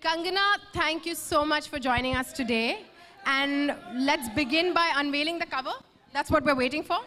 Kangana, thank you so much for joining us today. And let's begin by unveiling the cover. That's what we're waiting for.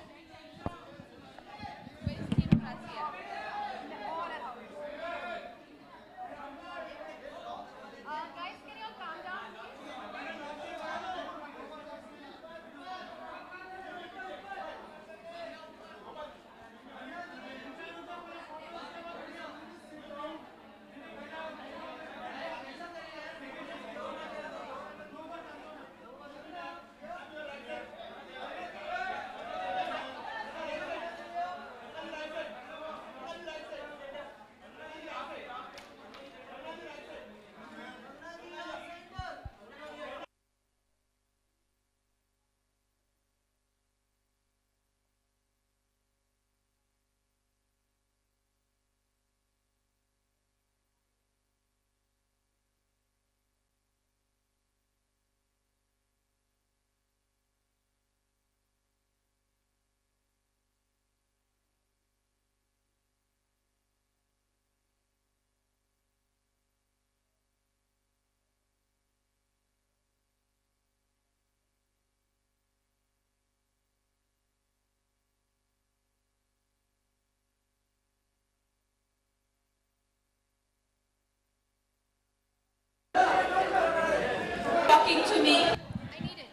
Talking to me. I need it.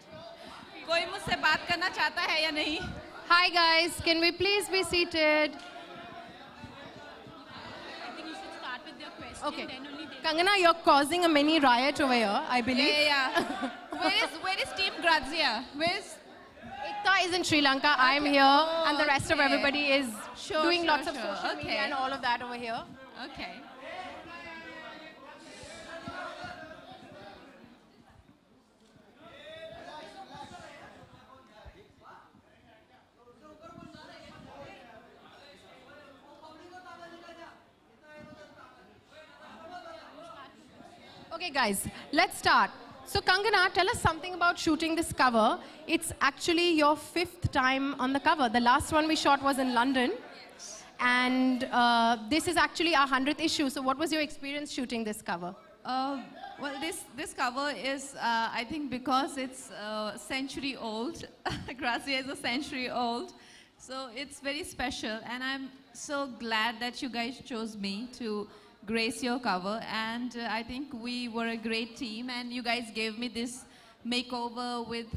कोई मुझसे बात करना चाहता है या नहीं? Hi guys, can we please be seated? I think you should start with your question. Okay. Then only they... Kangana, you're causing a mini riot over here, I believe. Yeah. Where is Team Grazia? Where's... Ekta is in Sri Lanka, I'm here, and the rest of everybody is doing lots of social media and all of that over here. Okay. Okay guys, let's start. So Kangana, tell us something about shooting this cover. It's actually your 5th time on the cover. The last one we shot was in London. And this is actually our 100th issue. So what was your experience shooting this cover? Well, this cover is, I think, because it's a century old. Grazia is a century old. So it's very special. And I'm so glad that you guys chose me to grace your cover. And I think we were a great team. And you guys gave me this makeover with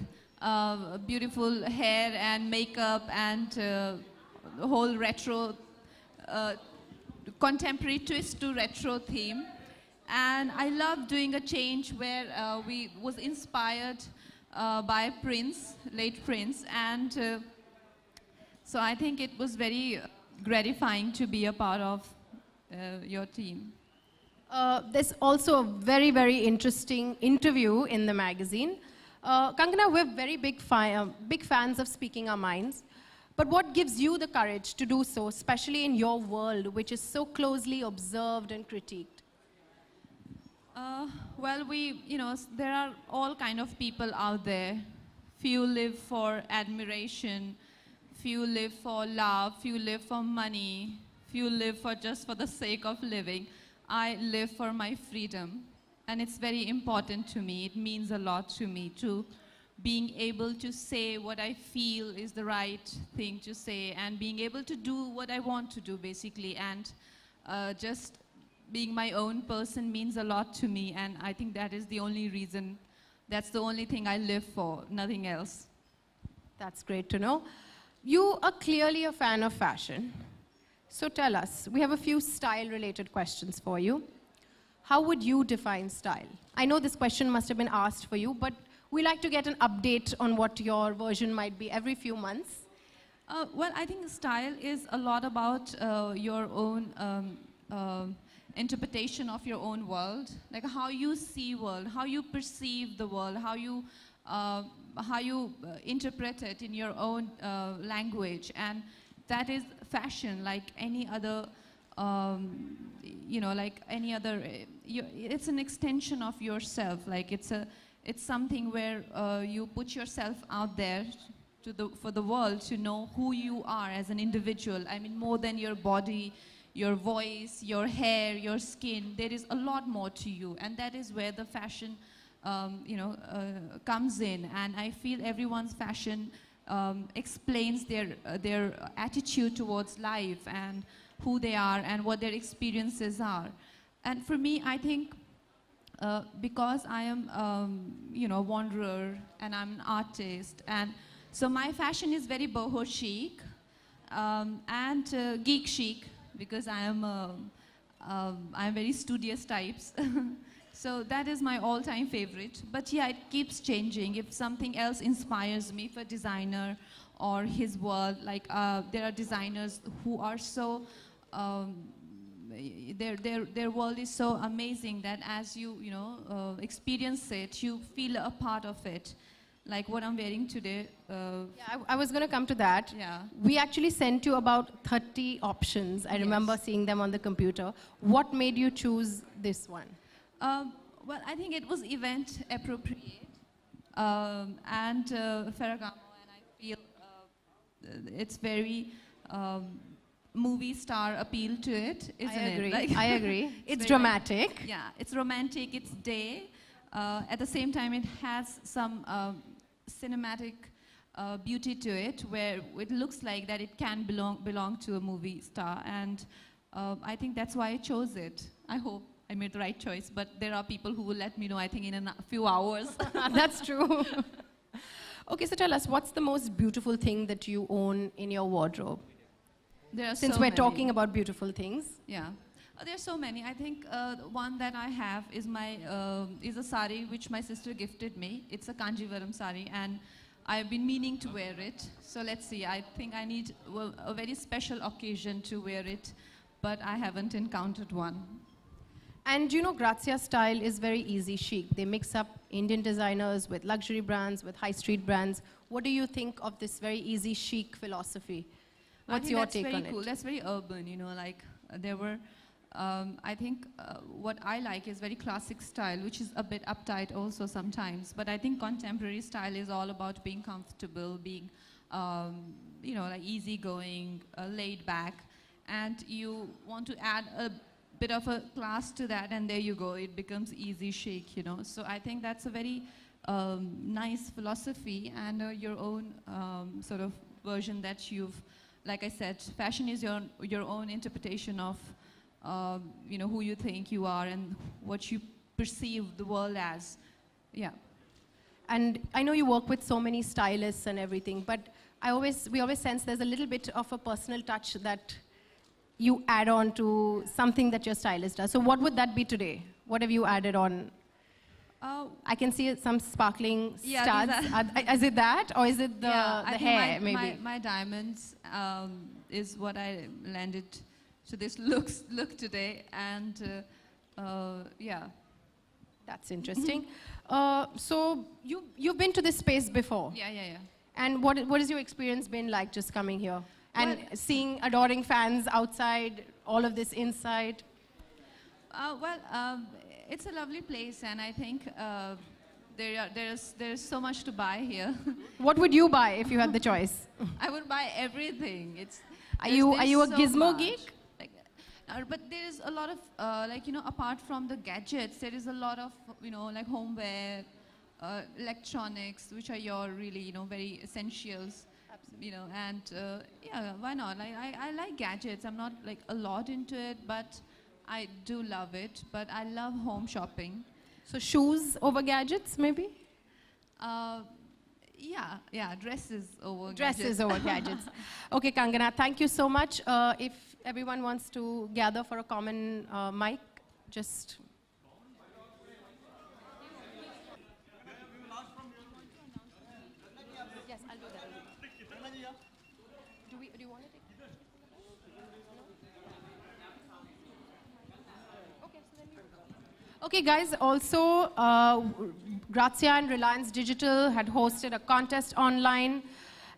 beautiful hair and makeup and the whole retro, contemporary twist to retro theme. And I love doing a change where we was inspired by Prince, late Prince. And so I think it was very gratifying to be a part of your team. There's also a very, very interesting interview in the magazine. Kangana, we're very big fans of speaking our minds. But what gives you the courage to do so, especially in your world, which is so closely observed and critiqued? Well, there are all kind of people out there. Few live for admiration, few live for love, few live for money, few live for just for the sake of living. I live for my freedom, and it's very important to me. It means a lot to me, to being able to say what I feel is the right thing to say, and being able to do what I want to do, basically. And just being my own person means a lot to me, and I think that is the only reason, that's the only thing I live for, nothing else. That's great to know. You are clearly a fan of fashion. So tell us, we have a few style-related questions for you. How would you define style? I know this question must have been asked for you, but we like to get an update on what your version might be every few months. Well, I think style is a lot about your own interpretation of your own world, like how you see world, how you perceive the world, how you interpret it in your own language. And that is fashion, like any other, like any other, it's an extension of yourself. Like it's something where you put yourself out there for the world to know who you are as an individual. I mean, more than your body, your voice, your hair, your skin. There is a lot more to you, and that is where the fashion, comes in. And I feel everyone's fashion explains their attitude towards life and who they are and what their experiences are. And for me, I think because I am, a wanderer and I'm an artist, and so my fashion is very boho chic and geek chic, because I am I'm very studious types. So that is my all-time favorite. But yeah, it keeps changing. If something else inspires me, for designer or his world, like there are designers who are so their world is so amazing that as you experience it, you feel a part of it. Like what I'm wearing today. Yeah, I was going to come to that. Yeah. We actually sent you about 30 options. I remember seeing them on the computer. What made you choose this one? Well, I think it was event appropriate and Ferragamo, and I feel it's very movie star appeal to it, isn't it? Like I agree. It's dramatic. Yeah, it's romantic, it's day. At the same time, it has some cinematic beauty to it, where it looks like that it can belong to a movie star. And I think that's why I chose it. I hope I made the right choice, but there are people who will let me know, I think, in a few hours. That's true. Okay, so tell us, what's the most beautiful thing that you own in your wardrobe? There are Since so we're many. talking about beautiful things. Yeah. There's so many. I think the one that I have is is a sari which my sister gifted me. It's a Kanjivaram sari, and I've been meaning to wear it. So let's see. I think I need a very special occasion to wear it, but I haven't encountered one. And you know, Grazia style is very easy chic. They mix up Indian designers with luxury brands, with high street brands. What do you think of this very easy chic philosophy? What's your take on it? That's very cool. That's very urban, like there were, I think what I like is very classic style, which is a bit uptight also sometimes. But I think contemporary style is all about being comfortable, being, like easygoing, laid back. And you want to add a bit of a class to that, and there you go. It becomes easy chic, So I think that's a very nice philosophy, and your own sort of version that you've, like I said, fashion is your own interpretation of, who you think you are and what you perceive the world as. Yeah. And I know you work with so many stylists and everything, but we always sense there's a little bit of a personal touch that you add on to something that your stylist does. So what would that be today? What have you added on? I can see some sparkling studs. Is it that, or is it the hair, maybe? My diamonds is what I landed to this look today, and yeah. That's interesting. So you've been to this space before? Yeah. And what has your experience been like just coming here? And seeing adoring fans outside, all of this inside? It's a lovely place, and I think there's so much to buy here. What would you buy if you had the choice? I would buy everything. Are you a gizmo geek? But there is a lot of apart from the gadgets, there is a lot of like homeware, electronics, which are your really very essentials. And yeah, why not? I like gadgets. I'm not like a lot into it, but I do love it. But I love home shopping. So shoes over gadgets, maybe? Yeah, dresses over Dresses over gadgets. Okay, Kangana, thank you so much. If everyone wants to gather for a common mic, just... Yes, I'll do that. Do you want to take it? No? Okay, so then you... Okay, guys, also, Grazia and Reliance Digital had hosted a contest online,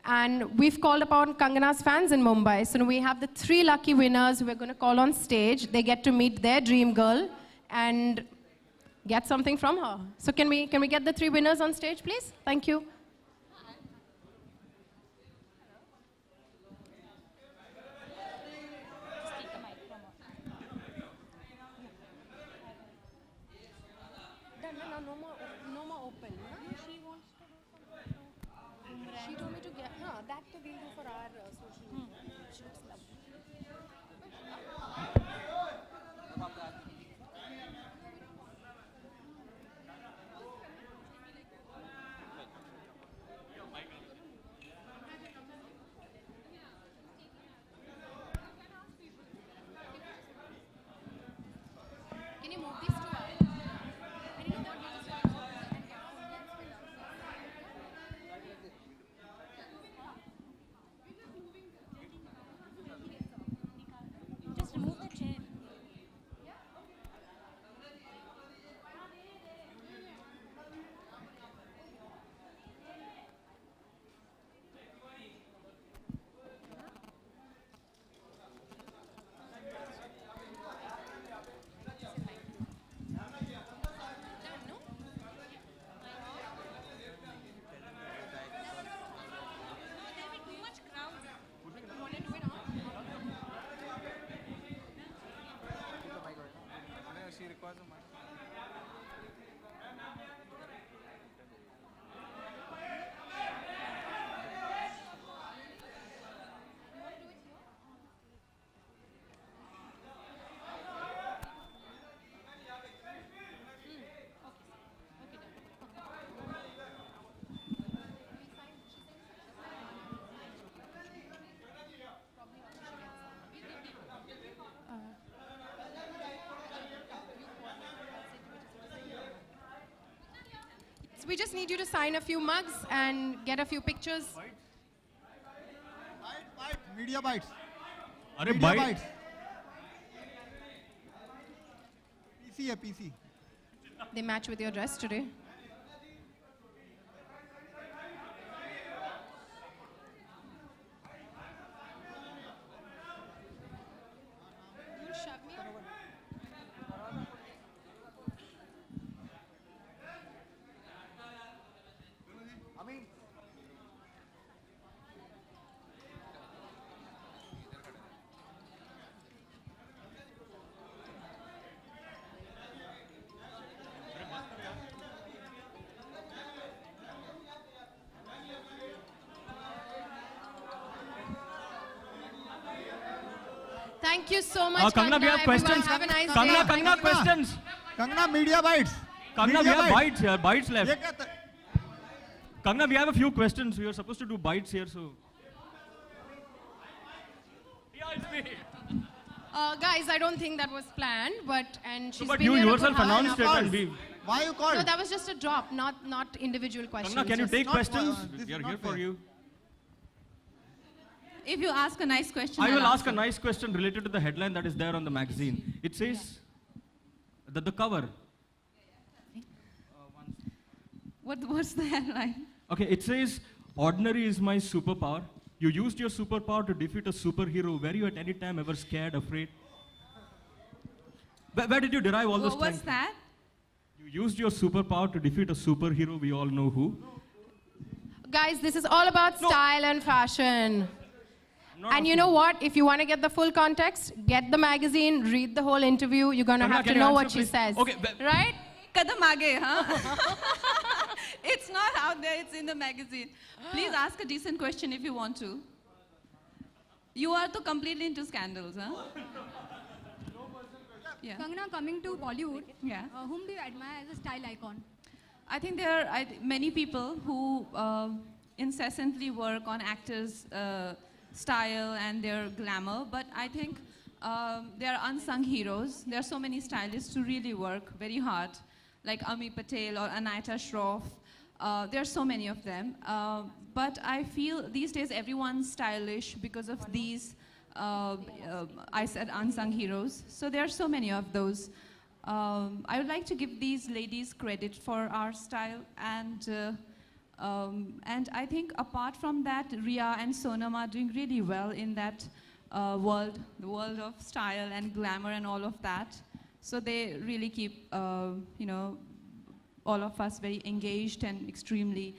and we've called upon Kangana's fans in Mumbai. So we have the 3 lucky winners who we're going to call on stage. They get to meet their dream girl and get something from her. So can we get the 3 winners on stage, please? Thank you. So we just need you to sign a few mugs and get a few pictures. Bite, media bites. Arey, bite. PC है PC. They match with your dress today. Thank you so much, Kangana, we have questions. Have a nice day. Kangana, questions. Kangana, media bites. Kangana, we have bites here, bites ये left. क्या था? Kangana, we have a few questions. We are supposed to do bites here, so. Yeah, it's me. Guys, I don't think that was planned, and she's But been you here a yourself good half an announced it hour. and we. Why you called? No, that was just a drop, not individual questions. Kangana, can you just- take not- questions? this We is are not here for fair. you. If you ask a nice question, I will I'll ask a answer. nice question related to the headline that is there on the magazine. It says that the cover. What's the headline? Okay, it says, ordinary is my superpower. You used your superpower to defeat a superhero. Were you at any time ever scared, afraid? Where did you derive all those What's things? that? You used your superpower to defeat a superhero. We all know who. Guys, this is all about No. style and fashion. Not And a you know fool. what? If you want to get the full context, get the magazine, read the whole interview. You're going to Kangana, have can to you know answer, what she please? says. Okay, Right? Kadam aage, huh? It's not out there, it's in the magazine. Please ask a decent question if you want to. You are too completely into scandals, huh? Yeah. Kangana, coming to Bollywood, Yeah. whom do you admire as a style icon? I think there are many people who incessantly work on actors' style and their glamour, but I think they are unsung heroes. There are so many stylists who really work very hard, like Ami Patel or Anita Shroff. There are so many of them. But I feel these days everyone's stylish because of these, I said unsung heroes. So there are so many of those. I would like to give these ladies credit for our style, and I think apart from that, Ria and Sonam are doing really well in that world, the world of style and glamour and all of that. So they really keep, all of us very engaged and extremely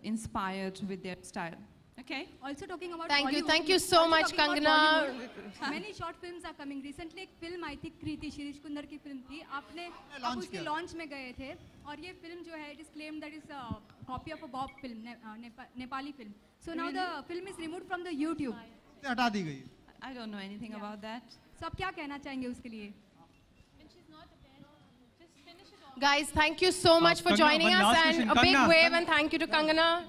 inspired with their style. Okay? Also talking about Thank you. Bollywood, Thank you so also much, talking about Kangana. Bollywood, Many short films are coming. Recently एक film आई थी कृति शिरीष कुंदर की film थी आपने आप launch उसके किया। Launch में गए थे और ये फिल्म जो है it is claimed that is a copy of a Bob film Nepali film. So now the film is removed from the YouTube. से हटा दी गई. I don't know anything about that. So आप क्या कहना चाहेंगे उसके लिए? Guys, thank you so much for Kangana, joining one us, last and question. a big Kangana. wave and thank you to Kangana.